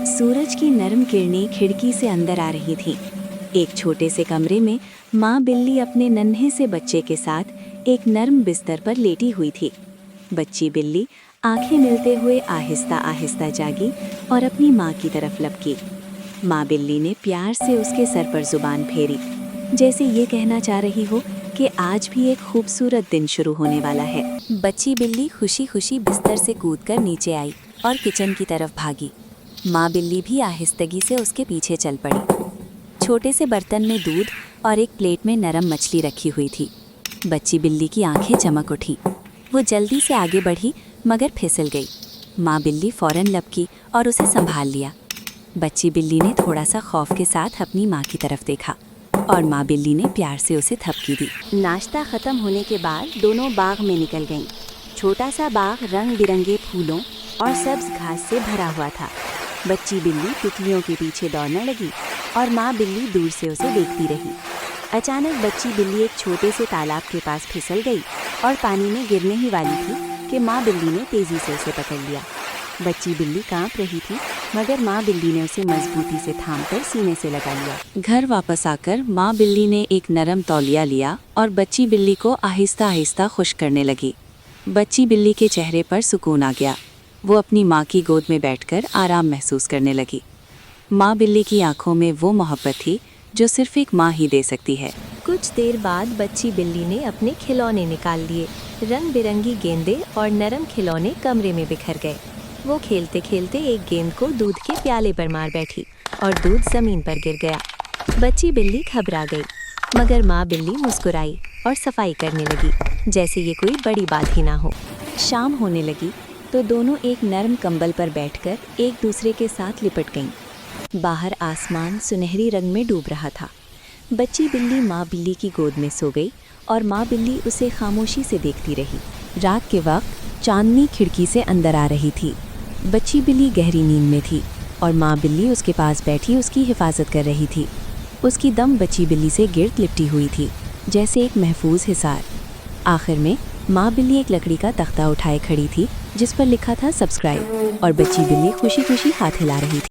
सूरज की नरम किरणें खिड़की से अंदर आ रही थीं। एक छोटे से कमरे में माँ बिल्ली अपने नन्हे से बच्चे के साथ एक नरम बिस्तर पर लेटी हुई थी। बच्ची बिल्ली आंखें मिलते हुए आहिस्ता आहिस्ता जागी और अपनी माँ की तरफ लपकी। माँ बिल्ली ने प्यार से उसके सर पर जुबान फेरी, जैसे ये कहना चाह रही हो कि आज भी एक खूबसूरत दिन शुरू होने वाला है। बच्ची बिल्ली खुशी खुशी बिस्तर से कूदकर नीचे आई और किचन की तरफ भागी। माँ बिल्ली भी आहिस्तगी से उसके पीछे चल पड़ी। छोटे से बर्तन में दूध और एक प्लेट में नरम मछली रखी हुई थी। बच्ची बिल्ली की आंखें चमक उठी। वो जल्दी से आगे बढ़ी मगर फिसल गई। माँ बिल्ली फौरन लपकी और उसे संभाल लिया। बच्ची बिल्ली ने थोड़ा सा खौफ के साथ अपनी माँ की तरफ देखा और माँ बिल्ली ने प्यार से उसे थपकी दी। नाश्ता खत्म होने के बाद दोनों बाग में निकल गईं। छोटा सा बाग रंग बिरंगे फूलों और सब्ज घास से भरा हुआ था। बच्ची बिल्ली तितलियों के पीछे दौड़ने लगी और माँ बिल्ली दूर से उसे देखती रही। अचानक बच्ची बिल्ली एक छोटे से तालाब के पास फिसल गई और पानी में गिरने ही वाली थी कि माँ बिल्ली ने तेजी से उसे पकड़ लिया। बच्ची बिल्ली कांप रही थी मगर माँ बिल्ली ने उसे मजबूती से थामकर सीने से लगा लिया। घर वापस आकर माँ बिल्ली ने एक नरम तौलिया लिया और बच्ची बिल्ली को आहिस्ता आहिस्ता खुश करने लगी। बच्ची बिल्ली के चेहरे पर सुकून आ गया। वो अपनी माँ की गोद में बैठकर आराम महसूस करने लगी। माँ बिल्ली की आंखों में वो मोहब्बत थी जो सिर्फ एक माँ ही दे सकती है। कुछ देर बाद बच्ची बिल्ली ने अपने खिलौने निकाल लिए। रंग बिरंगी गेंदें और नरम खिलौने कमरे में बिखर गए। वो खेलते खेलते एक गेंद को दूध के प्याले पर मार बैठी और दूध जमीन पर गिर गया। बच्ची बिल्ली घबरा गई मगर माँ बिल्ली मुस्कुराई और सफाई करने लगी जैसे ये कोई बड़ी बात ही ना हो। शाम होने लगी तो दोनों एक नरम कंबल पर बैठकर एक दूसरे के साथ लिपट गईं। बाहर आसमान सुनहरी रंग में डूब रहा था। बच्ची बिल्ली माँ बिल्ली की गोद में सो गई और माँ बिल्ली उसे खामोशी से देखती रही। रात के वक्त चांदनी खिड़की से अंदर आ रही थी। बच्ची बिल्ली गहरी नींद में थी और माँ बिल्ली उसके पास बैठी उसकी हिफाजत कर रही थी। उसकी दम बच्ची बिल्ली से गिर्द लिपटी हुई थी जैसे एक महफूज हिसार। आखिर में माँ बिल्ली एक लकड़ी का तख्ता उठाए खड़ी थी जिस पर लिखा था सब्सक्राइब और बच्ची बिल्ली खुशी खुशी हाथ हिला रही थी।